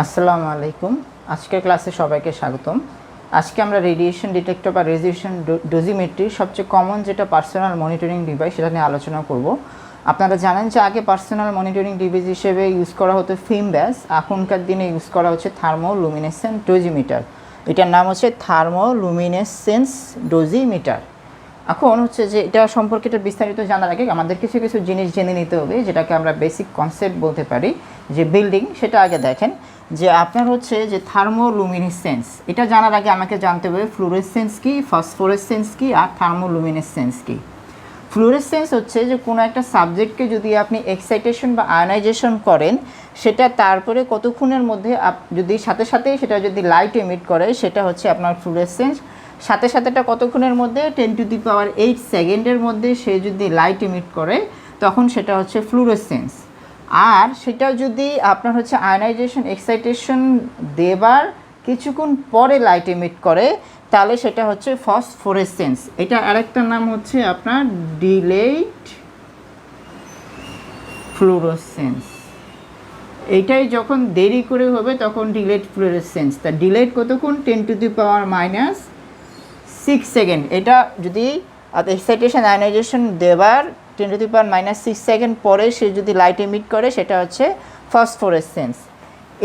আসসালামু আলাইকুম। আজকের ক্লাসে সবাইকে স্বাগতম। আজকে আমরা রেডিয়েশন ডিটেক্টর বা রেডিয়েশন ডোজিমেট্রির সবচেয়ে কমন যেটা পার্সোনাল মনিটরিং ডিভাইস সেটা নিয়ে আলোচনা করব। আপনারা জানেন যে আগে পার্সোনাল মনিটরিং ডিভাইস হিসেবে ইউজ করা হতো ফিল্ম ব্যাস, এখনকার দিনে ইউজ করা হচ্ছে থার্মোলুমিনেসেন্ট ডোজিমিটার। এটার নাম হচ্ছে থার্মোলুমিনেসেন্স ডোজিমিটার। এখন হচ্ছে যে এটা সম্পর্কে এটা বিস্তারিত জানার আগে আমাদের কিছু কিছু জিনিস জেনে নিতে হবে, যেটাকে আমরা বেসিক কনসেপ্ট বলতে পারি যে বিল্ডিং। সেটা আগে দেখেন যে আপনার হচ্ছে যে থার্মোলুমিনেসেন্স, এটা জানার আগে আমাকে জানতে হবে ফ্লুরেসেন্স কি, ফসফোরেসেন্স কি আর থার্মোলুমিনেসেন্স কি। ফ্লুরেসেন্স হচ্ছে যে কোনো একটা সাবজেক্টকে যদি আপনি এক্সাইটেশন বা আয়নাইজেশন করেন, সেটা তারপরে কতক্ষণের মধ্যে যদি সাথে সাথেই সেটা যদি লাইট এমিট করে, সেটা হচ্ছে আপনার ফ্লুরেসেন্স। সাথে সাথেটা কতক্ষণের মধ্যে, 10⁸ সেকেন্ডের মধ্যে সে যদি লাইট এমিট করে, তখন সেটা হচ্ছে ফ্লুরেসেন্স। আর সেটা যদি আপনার হচ্ছে আয়নাইজেশন এক্সাইটেশন দেবার কিছুক্ষণ পরে লাইট এমিট করে, তাহলে সেটা হচ্ছে ফসফোরেসেন্স। এটা আরেকটা নাম হচ্ছে আপনার ডিলেড ফ্লুরোসেন্স। এইটাই যখন দেরি করে হবে তখন ডিলেড ফ্লুরোসেন্স। তা ডিলেড কতক্ষণ, 10⁻⁶ সেকেন্ড। এটা যদি এক্সাইটেশন আয়নাইজেশন দেবার 10⁻⁶ সেকেন্ড পরে সে যদি লাইট এমিট করে, সেটা হচ্ছে ফসফোরেসেন্স।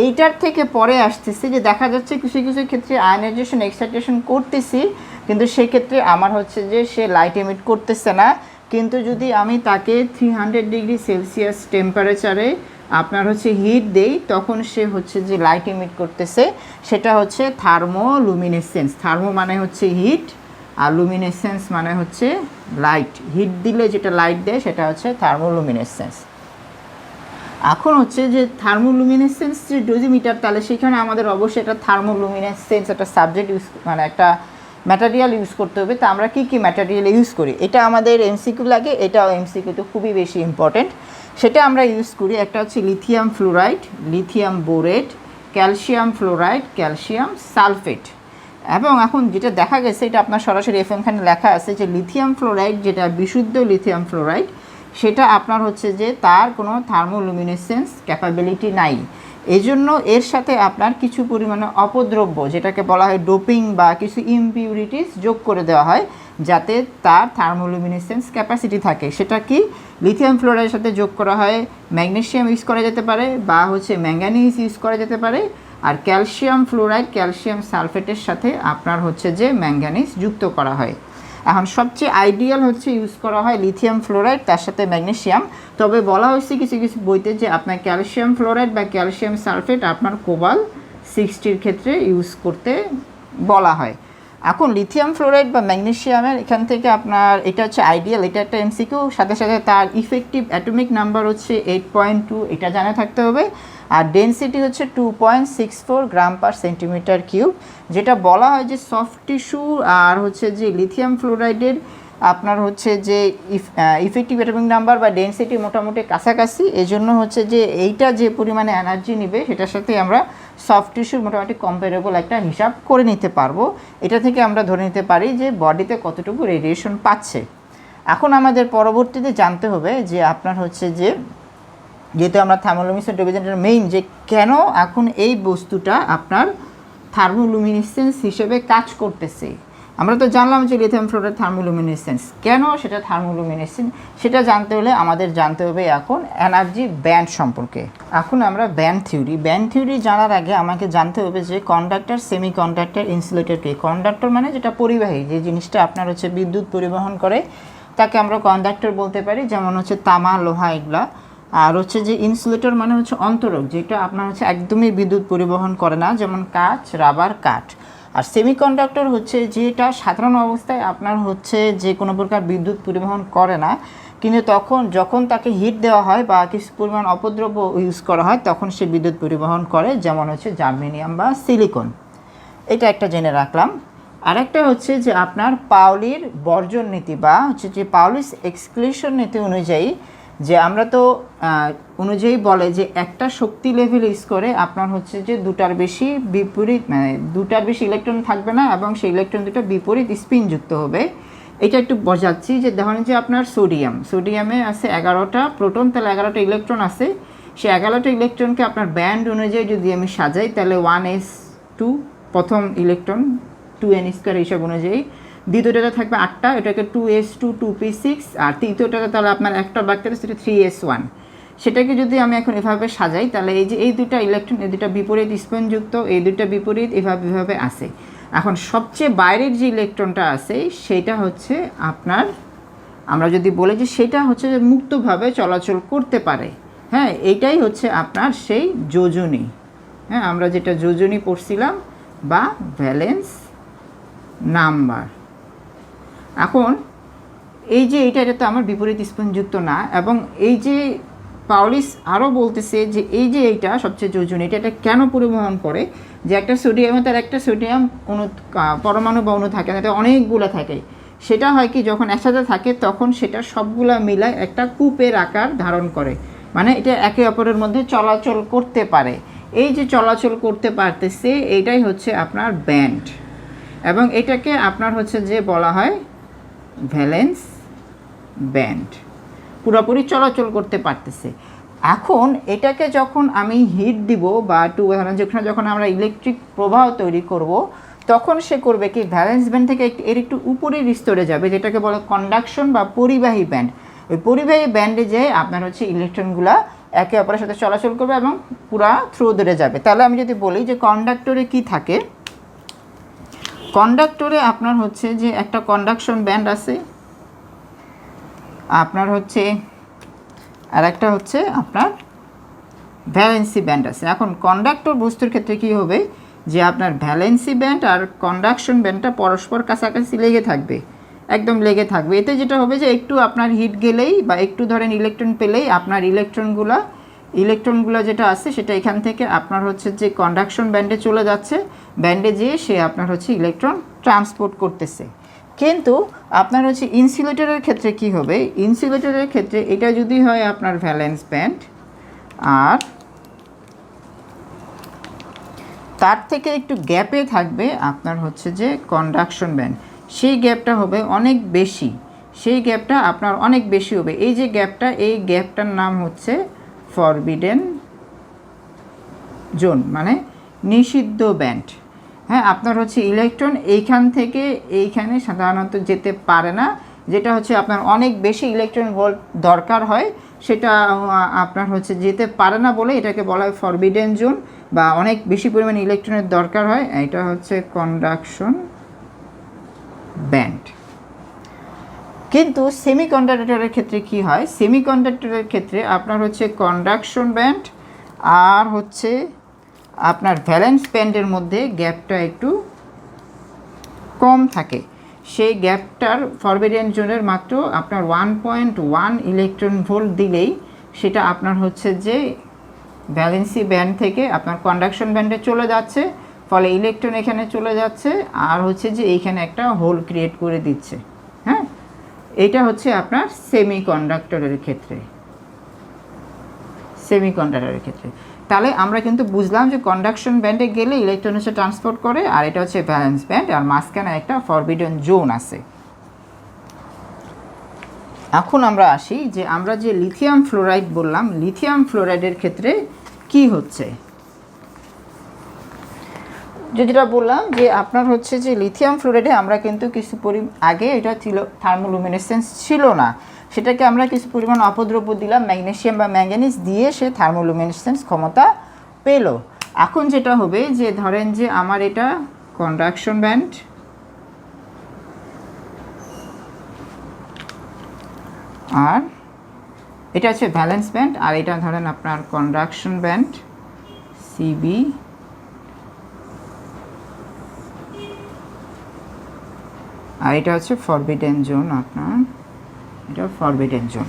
এইটার থেকে পরে আসতেছে যে দেখা যাচ্ছে কিছু কিছু ক্ষেত্রে আয়নাইজেশন এক্সাইটেশন করতেছি, কিন্তু সেক্ষেত্রে আমার হচ্ছে যে সে লাইট এমিট করতেছে না। কিন্তু যদি আমি তাকে 300°C টেম্পারেচারে আপনার হচ্ছে হিট দেই, তখন সে হচ্ছে যে লাইট এমিট করতেছে। সেটা হচ্ছে থার্মোলুমিনেসেন্স। থার্মো মানে হচ্ছে হিট, আর লুমিনেসেন্স মানে হচ্ছে লাইট। হিট দিলে যেটা লাইট দেয় সেটা হচ্ছে থার্মোলুমিনেসেন্স। এখন হচ্ছে যে থার্মোলুমিনেসেন্স যে ডোজিমিটার, তাহলে সেখানে আমাদের অবশ্যই একটা থার্মোলুমিনেসেন্স একটা সাবজেক্ট ইউজ মানে একটা ম্যাটেরিয়াল ইউজ করতে হবে। তা আমরা কী কী ম্যাটেরিয়াল ইউজ করি, এটা আমাদের এমসিকিউ লাগে, এটাও এমসিকিউ তো খুবই বেশি ইম্পর্টেন্ট। সেটা আমরা ইউজ করি, একটা হচ্ছে lithium fluoride, lithium borate, calcium fluoride, calcium sulphate. এবং এখন যেটা দেখা গেছে, এটা আপনার সরাসরি এখানে লেখা আছে যে লিথিয়াম ফ্লোরাইড, যেটা বিশুদ্ধ লিথিয়াম ফ্লোরাইড, সেটা আপনার হচ্ছে যে তার কোনো থার্মোলুমিনেসেন্স ক্যাপাবিলিটি নাই। এজন্য এর সাথে আপনার কিছু পরিমাণে অপদ্রব্য, যেটাকে বলা হয় ডোপিং বা কিছু ইমপিউরিটিস যোগ করে দেওয়া হয়, যাতে তার থার্মোলুমিনেসেন্স ক্যাপাসিটি থাকে। সেটা কি, লিথিয়াম ফ্লোরাইডের সাথে যোগ করা হয় ম্যাগনেসিয়াম ইউজ করা যেতে পারে, বা হচ্ছে ম্যাঙ্গানিজ ইউজ করা যেতে পারে। আর ক্যালসিয়াম ফ্লোরাইড, ক্যালসিয়াম সালফেটের সাথে আপনার হচ্ছে যে ম্যাঙ্গানিজ যুক্ত করা হয়। এখন সবচেয়ে আইডিয়াল হচ্ছে ইউজ করা হয় লিথিয়াম ফ্লোরাইড, তার সাথে ম্যাগনেসিয়াম। তবে বলা হয়েছে কিছু কিছু বইতে যে আপনার ক্যালসিয়াম ফ্লোরাইড বা ক্যালসিয়াম সালফেট আপনার কোবাল্ট-60 ক্ষেত্রে ইউজ করতে বলা হয়। এখন লিথিয়াম ফ্লোরাইড বা ম্যাগনেসিয়ামের এখান থেকে আপনার এটা হচ্ছে আইডিয়াল, এটা একটা এমসিকিউ। সাথে সাথে তার ইফেক্টিভ অ্যাটমিক নাম্বার হচ্ছে 8.2, এটা জানা থাকতে হবে। আর ডেনসিটি হচ্ছে 2.64 গ্রাম/সেন্টিমিটার কিউব। যেটা বলা হয় যে সফট টিস্যু আর হচ্ছে যে লিথিয়াম ফ্লোরাইডের আপনার হচ্ছে যে ইফেক্টিভ অ্যাটমিক নাম্বার বা ডেনসিটি মোটামুটি কাছাকাছি। এজন্য হচ্ছে যে এইটা যে পরিমাণে এনার্জি নেবে, সেটার সাথে আমরা সফট টিস্যুর মোটামুটি কম্পারেবল একটা হিসাব করে নিতে পারবো। এটা থেকে আমরা ধরে নিতে পারি যে বডিতে কতটুকু রেডিয়েশন পাচ্ছে। এখন আমাদের পরবর্তীতে জানতে হবে যে আপনার হচ্ছে যে, যেহেতু আমরা থার্মোলুমিনেসেন্ট ডোজিমিটার মেইন, যে কেন এখন এই বস্তুটা আপনার থার্মোলুমিনেসেন্স হিসেবে কাজ করতেছে। আমরা তো জানলাম যে লিথিয়াম ফ্লোরাইড থার্মোলুমিনেসেন্স, কেন সেটা থার্মোলুমিনেসেন্স সেটা জানতে হলে আমাদের জানতে হবে এখন এনার্জি ব্যান্ড সম্পর্কে। এখন আমরা ব্যান্ড থিওরি জানার আগে আমাকে জানতে হবে যে কন্ডাক্টর, সেমি কন্ডাক্টর, ইনসুলেটর কি। কন্ডাক্টর মানে যেটা পরিবাহী, যে জিনিসটা আপনার হচ্ছে বিদ্যুৎ পরিবহন করে, তাকে আমরা কন্ডাক্টর বলতে পারি, যেমন হচ্ছে তামা, লোহা, এগুলা। আর হচ্ছে যে ইনসুলেটর মানে হচ্ছে অন্তরক, যেটা আপনার হচ্ছে একদমই বিদ্যুৎ পরিবহন করে না, যেমন কাঁচ, রাবার, কাঠ। আর সেমিকন্ডাক্টর হচ্ছে যেটা সাধারণ অবস্থায় আপনার হচ্ছে যে কোনো প্রকার বিদ্যুৎ পরিবহন করে না, কিন্তু যখন তাকে হিট দেওয়া হয় বা কিছু পরিমাণ অপদ্রব্য ইউজ করা হয়, তখন সে বিদ্যুৎ পরিবহন করে, যেমন হচ্ছে জার্মেনিয়াম বা সিলিকন। এটা একটা জেনে রাখলাম। আরেকটা হচ্ছে যে আপনার পাউলির বর্জন নীতি বা হচ্ছে যে পাউলিস এক্সক্লুশন নীতি অনুযায়ী, যে আমরা তো অনুযায়ী বলে যে একটা শক্তি লেভেল ইউজ করে আপনার হচ্ছে যে দুটার বেশি ইলেকট্রন থাকবে না, এবং সেই ইলেকট্রন দুটো বিপরীত স্পিন যুক্ত হবে। এটা একটু বোঝাচ্ছি, যে ধরেন যে আপনার সোডিয়ামে আছে 11টা প্রোটন, তাহলে 11টা ইলেকট্রন আছে। সে 11টা ইলেকট্রনকে আপনার ব্যান্ড অনুযায়ী যদি আমি সাজাই তাহলে 1s2 প্রথম ইলেকট্রন 2n² হিসাব অনুযায়ী, দ্বিতীয়টাতে থাকবে 8টা, এটাকে 2s2 2p6, আর তৃতীয়টাতে তাহলে আপনার একটা বাকি সেটা 3s1। সেটাকে যদি আমি এখন এভাবে সাজাই তাহলে এই যে এই দুটা ইলেকট্রন, এই দুটা বিপরীত স্পিনযুক্ত, এই দুটা বিপরীত এভাবে আসে। এখন সবচেয়ে বাইরের যে ইলেকট্রনটা আছে সেটা হচ্ছে আপনার, আমরা যদি বলি যে সেটা হচ্ছে যে মুক্তভাবে চলাচল করতে পারে, হ্যাঁ, এইটাই হচ্ছে আপনার সেই যোজনী, হ্যাঁ, আমরা যেটা যোজনী পড়ছিলাম বা ভ্যালেন্স নাম্বার। এখন এই যে এটা তো আমার বিপরীত স্পিনযুক্ত না, এবং এই যে পাউলিস আরও বলতেছে যে এই যে এইটা সবচেয়ে যোজনী, এটা কেন পরিবহন করে, যে একটা সোডিয়ামে তার একটা সোডিয়াম পরমাণু বা অণু থাকে না, এটা অনেকগুলো থাকে। সেটা হয় কি যখন একসাথে থাকে তখন সেটা সবগুলা মিলায় একটা কূপের আকার ধারণ করে, মানে এটা একে অপরের মধ্যে চলাচল করতে পারে। এই যে চলাচল করতে পারতেছে এইটাই হচ্ছে আপনার ব্যান্ড, এবং এটাকে আপনার হচ্ছে যে বলা হয় ভ্যালেন্স ব্যান্ড, পুরোপুরি চলাচল করতে পারতেছে। এখন এটাকে যখন আমি হিট দিব বা যেখানে যখন আমরা ইলেকট্রিক প্রবাহ তৈরি করব তখন সে করবে কি ভ্যালেন্স ব্যান্ড থেকে এর একটু উপরের স্তরে যাবে, যেটাকে বলে কন্ডাকশন বা পরিবাহী ব্যান্ড। ওই পরিবাহী ব্যান্ডে যেয়ে আপনার হচ্ছে ইলেকট্রনগুলা একে অপরের সাথে চলাচল করবে এবং পুরা থ্রু ধরে যাবে। তাহলে আমি যদি বলি যে কন্ডাক্টরে কি থাকে, কন্ডাক্টরে আপনার হচ্ছে যে একটা কন্ডাকশন ব্যান্ড আছে, আপনার হচ্ছে আর একটা হচ্ছে আপনার ভ্যালেন্সি ব্যান্ড আছে। এখন কন্ডাক্টর বস্তুর ক্ষেত্রে কি হবে যে আপনার ভ্যালেন্সি ব্যান্ড আর কন্ডাকশন ব্যান্ডটা পরস্পর কাছাকাছি লেগে থাকবে, একদম লেগে থাকবে। এতে যেটা হবে যে একটু আপনার হিট গেলেই বা একটু ধরেন ইলেকট্রন পেলেই আপনার ইলেকট্রনগুলো যেটা আছে সেটা এখান থেকে আপনার হচ্ছে যে কন্ডাকশন ব্যান্ডে চলে যাচ্ছে, ব্যান্ডে যেয়ে সে আপনার হচ্ছে ইলেকট্রন ট্রান্সপোর্ট করতেছে। কিন্তু আপনার হচ্ছে ইনসুলেটরের ক্ষেত্রে কি হবে, ইনসুলেটরের ক্ষেত্রে এটা যদি হয় আপনার ভ্যালেন্স ব্যান্ড আর তার থেকে একটু গ্যাপে থাকবে আপনার হচ্ছে যে কন্ডাকশন ব্যান্ড, সেই গ্যাপটা হবে অনেক বেশি, সেই গ্যাপটা আপনার অনেক বেশি হবে। এই যে গ্যাপটা, এই গ্যাপটার নাম হচ্ছে ফরবিডেন জোন, মানে নিষিদ্ধ ব্যান্ড। হ্যাঁ, আপনার হচ্ছে ইলেকট্রন এইখান থেকে এইখানে সাধারণত যেতে পারে না, যেটা হচ্ছে আপনার অনেক বেশি ইলেকট্রন ভোল্ট দরকার হয় সেটা আপনার হচ্ছে যেতে পারে না বলে এটাকে বলা হয় ফরবিডেন জোন, বা অনেক বেশি পরিমাণে ইলেকট্রনের দরকার হয়, এটা হচ্ছে কন্ডাকশন ব্যান্ড। কিন্তু সেমিকন্ডাক্টরের ক্ষেত্রে কি হয়, সেমিকন্ডাক্টরের ক্ষেত্রে আপনার হচ্ছে কন্ডাকশন ব্যান্ড আর হচ্ছে আপনার ভ্যালেন্স ব্যান্ডের মধ্যে গ্যাপটা একটু কম থাকে। সেই গ্যাপটার ফরবিডেন জোনের মাত্র আপনার 1.1 ইলেকট্রন ভোল্ট দিলেই সেটা আপনার হচ্ছে যে ভ্যালেন্সি ব্যান্ড থেকে আপনার কন্ডাকশন ব্যান্ডে চলে যাচ্ছে, ফলে ইলেকট্রন এখানে চলে যাচ্ছে আর হচ্ছে যে এইখানে একটা হোল ক্রিয়েট করে দিচ্ছে। হ্যাঁ, এটা হচ্ছে আপনার সেমিকন্ডাক্টরের ক্ষেত্রে, সেমিকন্ডাক্টরের ক্ষেত্রে। তাহলে আমরা কিন্তু বুঝলাম যে কন্ডাকশন ব্যান্ডে গেলে ইলেকট্রন হচ্ছে ট্রান্সপোর্ট করে, আর এটা হচ্ছে ভ্যালেন্স ব্যান্ড, আর মাঝখানে একটা ফরবিডেন জোন আছে। এখন আমরা আসি যে আমরা যে লিথিয়াম ফ্লোরাইড বললাম, লিথিয়াম ফ্লোরাইডের ক্ষেত্রে কি হচ্ছে, যেটা বললাম যে আপনার হচ্ছে যে লিথিয়াম ফ্লোরাইডে আমরা কিন্তু কিছু আগে এটা ছিল থার্মোলুমিনেসেন্স ছিল না, সেটাকে আমরা কিছু পরিমাণ অপদ্রব্য দিলাম, ম্যাগনেসিয়াম বা ম্যাঙ্গানিজ দিয়ে সে থার্মোলুমিনেসেন্স ক্ষমতা পেল। এখন যেটা হবে যে ধরেন যে আমার এটা কন্ডাকশন ব্যান্ড আর এটা হচ্ছে ভ্যালেন্স ব্যান্ড, আর এটা ধরেন আপনার কন্ডাকশন ব্যান্ড সিবি, আর এটা হচ্ছে ফরবিডেন জোন, আপনার এটা ফরবিডেন জোন।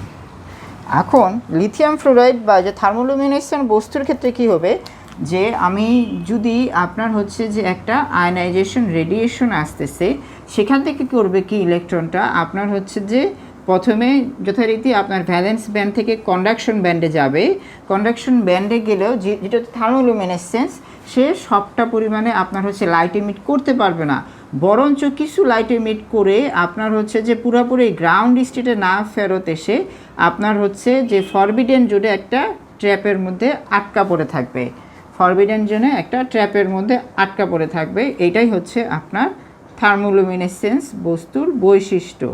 এখন লিথিয়াম ফ্লোরাইড বা যে থার্মোলুমিনেশন বস্তুর ক্ষেত্রে কি হবে যে আমি যদি আপনার হচ্ছে যে একটা আয়নাইজেশন রেডিয়েশন আসতেছে, সেখান থেকে করবে কি ইলেকট্রনটা আপনার হচ্ছে যে প্রথমে যথারীতি আপনার ভ্যালেন্স ব্যান্ড থেকে কন্ডাকশন ব্যান্ডে যাবে, কন্ডাকশন ব্যান্ডে গেলেও যেটা থার্মোলুমিনেসেন্স সে সবটা পরিমাণে আপনার হচ্ছে লাইট ইমিট করতে পারবে না, বরঞ্চ কিছু লাইট ইমিট করে আপনার হচ্ছে যে পুরোপুরি গ্রাউন্ড স্টেটে না ফেরত এসে আপনার হচ্ছে যে ফরবিডেন জোনে একটা ট্র্যাপের মধ্যে আটকা পড়ে থাকবে, ফরবিডেন জোনে একটা ট্র্যাপের মধ্যে আটকা পড়ে থাকবে। এটাই হচ্ছে আপনার থার্মোলুমিনেসেন্স বস্তুর বৈশিষ্ট্য।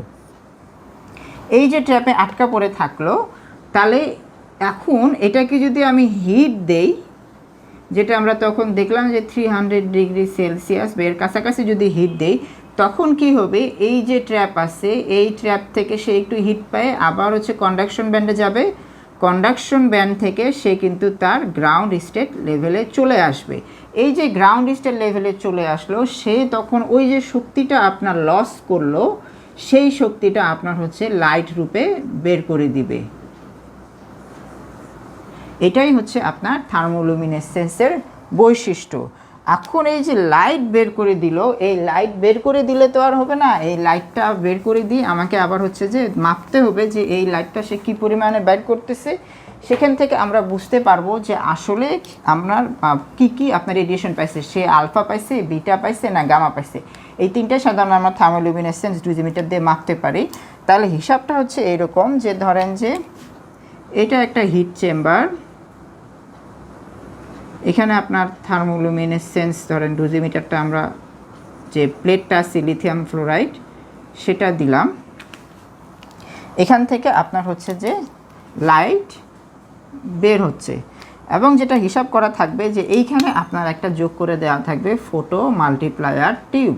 এই যে ট্র্যাপে আটকা পড়ে থাকলো, তাহলে এখন এটাকে যদি আমি হিট দেই, যেটা আমরা তখন দেখলাম যে 300 ডিগ্রি সেলসিয়াস বা এর কাছাকাছি যদি হিট দেই, তখন কি হবে, এই যে ট্র্যাপ আছে এই ট্র্যাপ থেকে সে একটু হিট পায়, আবার হচ্ছে কন্ডাকশন ব্যান্ডে যাবে, কন্ডাকশন ব্যান্ড থেকে সে কিন্তু তার গ্রাউন্ড স্টেট লেভেলে চলে আসবে। এই যে গ্রাউন্ড স্টেট লেভেলে চলে আসলো, সে তখন ওই যে শক্তিটা আপনার লস করলো, সেই শক্তিটা আপনার হচ্ছে লাইট রূপে বের করে দিবে। এটাই হচ্ছে আপনার থার্মোলুমিনেসেন্সের বৈশিষ্ট্য। এখন এই যে লাইট বের করে দিল, এই লাইট বের করে দিলে তো আর হবে না, এই লাইটটা বের করে দিয়ে আমাকে আবার হচ্ছে যে মাপতে হবে যে এই লাইটটা সে কী পরিমাণে বের করতেছে। সেখান থেকে আমরা বুঝতে পারবো যে আসলে আপনার কি আপনার রেডিয়েশন পাইছে, সে আলফা পাইছে, বিটা পাইছে না গামা পাইছে। এই তিনটাই সাধারণত আমরা থার্মোলুমিনেসেন্স ডোজিমিটার দিয়ে মাপতে পারি। তাহলে হিসাবটা হচ্ছে এরকম যে ধরেন যে এটা একটা হিট চেম্বার, এখানে আপনার থার্মোলুমিনেসেন্স ধরেন ডোজিমিটারটা আমরা যে প্লেটটা আছে লিথিয়াম ফ্লোরাইড সেটা দিলাম, এখান থেকে আপনার হচ্ছে যে লাইট বের হচ্ছে। এবং যেটা হিসাব করা থাকবে যে এইখানে আপনার একটা যোগ করে দেওয়া থাকবে photomultiplier tube.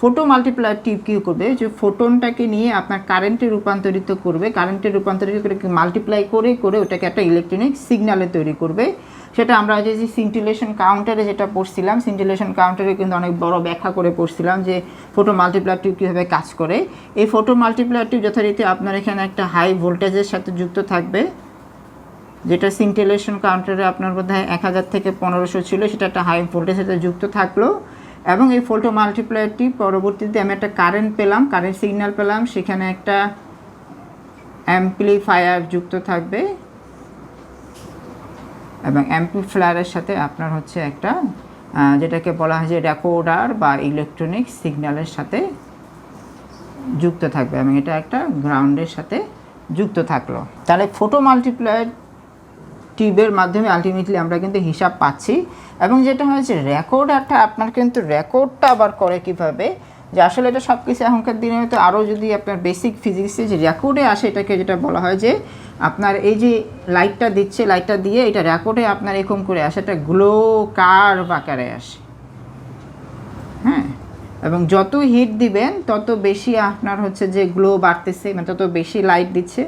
Photomultiplier tube কী করবে, যে ফোটনটাকে নিয়ে আপনার কারেন্টে রূপান্তরিত করবে, কারেন্টে রূপান্তরিত করে মাল্টিপ্লাই করে করে ওটাকে একটা ইলেকট্রনিক সিগন্যালে তৈরি করবে। সেটা আমরা যে সিন্টিলেশন কাউন্টারে যেটা পড়ছিলাম, সিন্টিলেশন কাউন্টারে কিন্তু অনেক বড় ব্যাখ্যা করে পড়ছিলাম যে ফোটো মাল্টিপ্লায়ার টিউব কীভাবে কাজ করে। এই ফোটো মাল্টিপ্লায়ার টিউব যথারীতি আপনার এখানে একটা হাই ভোল্টেজের সাথে যুক্ত থাকবে, যেটা সিন্টিলেশন কাউন্টারে আপনার বোধহয় 1000 থেকে 1500 ছিল, সেটা একটা হাই ভোল্টেজের সাথে যুক্ত থাকলো। এবং এই ফোটো মাল্টিপ্লায়ারটি পরবর্তীতে আমি একটা কারেন্ট পেলাম, কারেন্ট সিগন্যাল পেলাম, সেখানে একটা অ্যাম্পলিফায়ার যুক্ত থাকবে এবং অ্যাম্পলিফায়ারের সাথে আপনার হচ্ছে একটা যেটাকে বলা হয় যে রেকর্ডার বা ইলেকট্রনিক সিগন্যালের সাথে যুক্ত থাকবে এবং এটা একটা গ্রাউন্ডের সাথে যুক্ত থাকলো। তাহলে ফোটো মাল্টিপ্লায়ার টিউবের মাধ্যমে আলটিমেটলি আমরা কিন্তু হিসাব পাচ্ছি। এবং যেটা হয়েছে রেকর্ডারটা আপনার কিন্তু রেকর্ডটা আবার করে কিভাবে, যে আসলে এটা সব কিছু এখনকার দিনে হয়তো আরও যদি আপনার বেসিক ফিজিক্সে যে রেকর্ডে আসে, এটাকে যেটা বলা হয় যে আপনার এই যে লাইটটা দিচ্ছে, লাইটটা দিয়ে এটা রেকর্ডে আপনার এরকম করে আসে, এটা গ্লো কার্ভ আকারে আসে। হ্যাঁ, এবং যত হিট দিবেন তত বেশি আপনার হচ্ছে যে গ্লো বাড়তেছে, মানে তত বেশি লাইট দিচ্ছে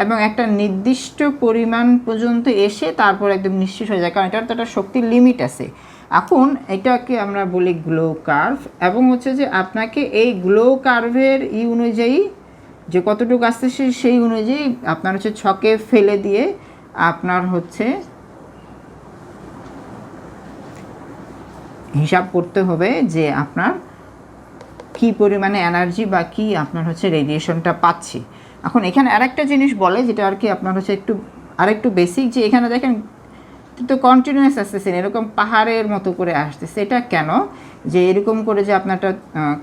এবং একটা নির্দিষ্ট পরিমাণ পর্যন্ত এসে তারপর একদম নিশ্চিত হয়ে যায়, কারণ এটার তো একটা শক্তির লিমিট আছে। এখন এটাকে আমরা বলি গ্লো কার্ভ। এবং হচ্ছে যে আপনাকে এই গ্লো কার্ভের অনুযায়ী যে কতটুকু আসতেছে সেই অনুযায়ী আপনার হচ্ছে ছকে ফেলে দিয়ে আপনার হচ্ছে হিসাব করতে হবে যে আপনার কী পরিমাণে এনার্জি বা কী আপনার হচ্ছে রেডিয়েশনটা পাচ্ছি। এখন এখানে আরেকটা জিনিস বলে, যেটা আর কি আপনার হচ্ছে আরেকটু বেসিক, যে এখানে দেখেন তো কন্টিনিউয়াস আসতেছে, এরকম পাহাড়ের মতো করে আসতেছে। এটা কেন, যে এরকম করে যে আপনারটা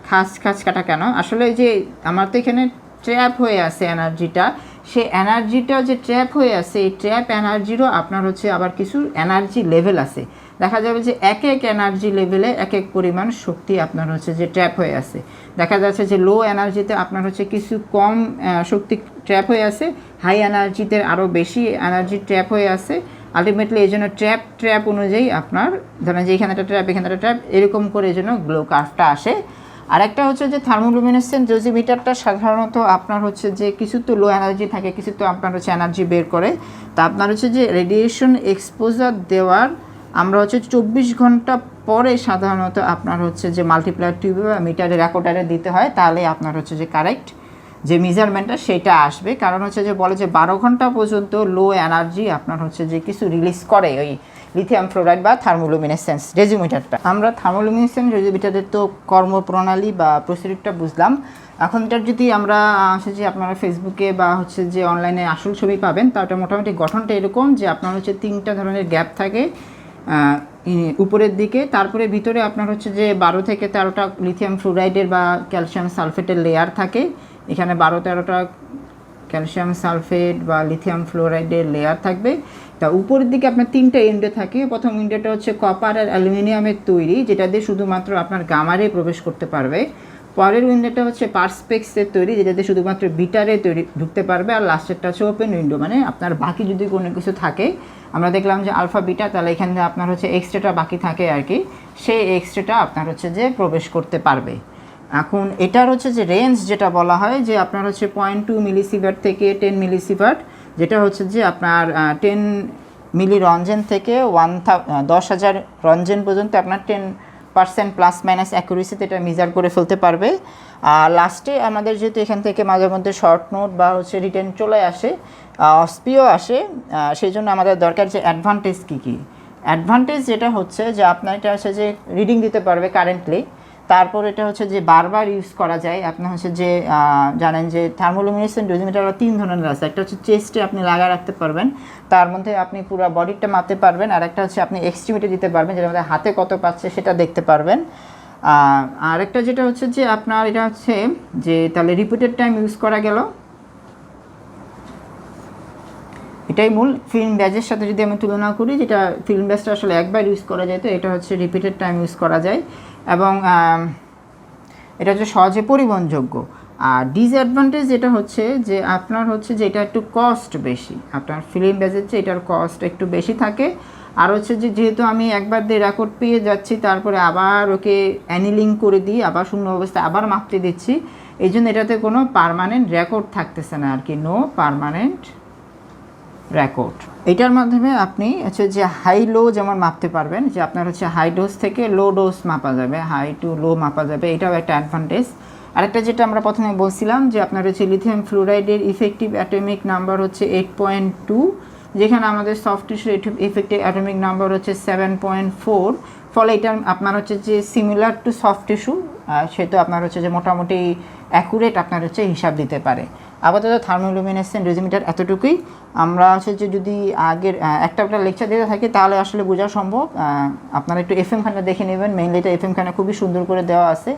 খাস খাস কাটা কেন, আসলে যে আমার তো এখানে ট্র্যাপ হয়ে আছে এনার্জিটা, সেই এনার্জিটা যে ট্র্যাপ হয়ে আছে, এই ট্র্যাপ এনার্জিরও আপনার হচ্ছে আবার কিছু এনার্জি লেভেল আছে। দেখা যাবে যে এক এক এনার্জি লেভেলে এক এক পরিমাণ শক্তি আপনার হচ্ছে যে ট্র্যাপ হয়ে আছে। দেখা যাচ্ছে যে লো এনার্জিতে আপনার হচ্ছে কিছু কম শক্তি ট্র্যাপ হয়ে আছে, হাই এনার্জিতে আরও বেশি এনার্জি ট্র্যাপ হয়ে আছে। আলটিমেটলি এই জন্য ট্র্যাপ অনুযায়ী আপনার ধরেন যে এখানে একটা ট্র্যাপ, এখানে একটা ট্র্যাপ, এরকম করে এই জন্য গ্লো কার্ভটা আসে। আরেকটা হচ্ছে যে থার্মোলুমিনেসেন্স ডোজিমিটারটা সাধারণত আপনার হচ্ছে যে কিছু তো লো এনার্জি থাকে, কিছু তো আপনার হচ্ছে এনার্জি বের করে। তা আপনার হচ্ছে যে রেডিয়েশন এক্সপোজার দেওয়ার আমরা হচ্ছে 24 ঘন্টা পরে সাধারণত আপনার হচ্ছে যে মাল্টিপ্লায়ার টিউবে বা মিটারে রেকর্ডারে দিতে হয়, তাহলে আপনার হচ্ছে যে কারেক্ট যে মেজারমেন্টটা সেটা আসবে। কারণ হচ্ছে যে বলে যে 12 ঘন্টা পর্যন্ত লো এনার্জি আপনার হচ্ছে যে কিছু রিলিজ করে ওই লিথিয়াম ফ্লোরাইড বা থার্মোলুমিনেসেন্স ডোজিমিটারটা। আমরা থার্মোলুমিনেসেন্স ডোজিমিটারের তো কর্মপ্রণালী বা প্রসিডিউরটা বুঝলাম। এখন এটার যদি আমরা হচ্ছে যে আপনারা ফেসবুকে বা হচ্ছে যে অনলাইনে আসল ছবি পাবেন, তা ওটা মোটামুটি গঠনটা এরকম যে আপনার হচ্ছে 3টা ধরনের গ্যাপ থাকে উপরের দিকে, তারপরে ভিতরে আপনার হচ্ছে যে 12 থেকে 13টা লিথিয়াম ফ্লোরাইডের বা ক্যালসিয়াম সালফেটের লেয়ার থাকে। এখানে 12-13টা ক্যালসিয়াম সালফেট বা লিথিয়াম ফ্লোরাইডের লেয়ার থাকবে। তা উপরের দিকে আপনার 3টা উইন্ডো থাকে। প্রথম উইন্ডোটা হচ্ছে কপার আর অ্যালুমিনিয়ামের তৈরি, যেটা দিয়ে শুধুমাত্র আপনার গামারে প্রবেশ করতে পারবে। পরের উইন্ডোটা হচ্ছে পার্সপেক্সের তৈরি, যেটাতে শুধুমাত্র বিটারে তৈরি ঢুকতে পারবে। আর লাস্টেরটা হচ্ছে ওপেন উইন্ডো, মানে আপনার বাকি যদি কোনো কিছু থাকে, আমরা দেখলাম যে আলফা বিটা, তাহলে এখানে আপনার হচ্ছে এক্সট্রাটা বাকি থাকে আর কি, সেই এক্সট্রাটা আপনার হচ্ছে যে প্রবেশ করতে পারবে। এখন এটার হচ্ছে যে রেঞ্জ যেটা বলা হয় যে আপনার হচ্ছে 0.2 মিলিসিভার্ট থেকে 10 মিলিসিভার্ট, যেটা হচ্ছে যে আপনার 10 মিলি রঞ্জেন থেকে 10,000 রঞ্জেন পর্যন্ত আপনার 10% প্লাস মাইনাস অ্যাকুরেসিতে এটা মেজার করে ফেলতে পারবে। আর লাস্টে আমাদের যেহেতু এখান থেকে মাঝে মধ্যে শর্ট নোট বা হচ্ছে রিটেন চলে আসে, অসপিও আসে, সেই জন্য আমাদের দরকার যে অ্যাডভান্টেজ কী কী। অ্যাডভান্টেজ যেটা হচ্ছে যে আপনার এটা হচ্ছে যে রিডিং দিতে পারবে কারেন্টলি। তারপর এটা হচ্ছে যে বারবার ইউজ করা যায়। আপনার হচ্ছে যে জানেন যে থার্মোলুমিনেসেন্ট ডোজিমিটার 3 ধরনের আছে। একটা হচ্ছে চেস্টে আপনি লাগা রাখতে পারবেন, তার মধ্যে আপনি পুরো বডিটা মাপতে পারবেন। আর একটা হচ্ছে আপনি এক্সট্রিমিটি দিতে পারবেন, যেটার মধ্যে হাতে কত পাচ্ছে সেটা দেখতে পারবেন। আরেকটা যেটা হচ্ছে যে আপনার এটা হচ্ছে যে তাহলে রিপিটেড টাইম ইউজ করা গেল, এটাই মূল। ফিল্ম ব্যাজের সাথে যদি আমি তুলনা করি, যেটা ফিল্ম ব্যাজটা আসলে একবার ইউজ করা যায়, তো এটা হচ্ছে রিপিটেড টাইম ইউজ করা যায় এবং এটা হচ্ছে সহজে পরিবহনযোগ্য। আর ডিসঅ্যাডভান্টেজ যেটা হচ্ছে যে আপনার হচ্ছে যে এটা একটু কস্ট বেশি, আপনার ফিল্ম ব্যাজের চেয়ে এটার কস্ট একটু বেশি থাকে। আর হচ্ছে যে যেহেতু আমি একবার দিয়ে রেকর্ড পেয়ে যাচ্ছি, তারপরে আবার ওকে অ্যানিলিং করে দিই, আবার শূন্য অবস্থায় আবার মাপতে দিচ্ছি, এই জন্য এটাতে কোনো পার্মানেন্ট রেকর্ড থাকতেছে না আর কি, নো পার্মানেন্ট রেকর্ড। এটার মাধ্যমে আপনি হচ্ছে যে হাই লো যেমন মাপতে পারবেন, যে আপনার হচ্ছে হাই ডোজ থেকে লো ডোজ মাপা যাবে, হাই টু লো মাপা যাবে, এটাও একটা অ্যাডভান্টেজ। আরেকটা যেটা আমরা প্রথমে বলছিলাম যে আপনার হচ্ছে লিথিয়াম ফ্লোরাইডের ইফেক্টিভ অ্যাটমিক নাম্বার হচ্ছে 8.2, যেখানে আমাদের সফট টিস্যুর ইফেক্টিভ অ্যাটমিক নাম্বার হচ্ছে 7.4। ফলে এটা আপনার হচ্ছে যে সিমিলার টু সফট টিস্যু, সেহেতু আপনার হচ্ছে যে মোটামুটি অ্যাকুরেট আপনার হচ্ছে হিসাব দিতে পারে। আপাতত থার্মোলুমিনেসেন্ট ডোজিমিটার এতটুকুই। আমরা হচ্ছে যে যদি আগের একটা লেকচার দিতে থাকি তাহলে আসলে বোঝা সম্ভব। আপনারা একটু এফএম খানটা দেখে নেবেন, মেইনলি এটা এফএম খানে খুবই সুন্দর করে দেওয়া আছে।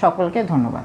সকলকে ধন্যবাদ।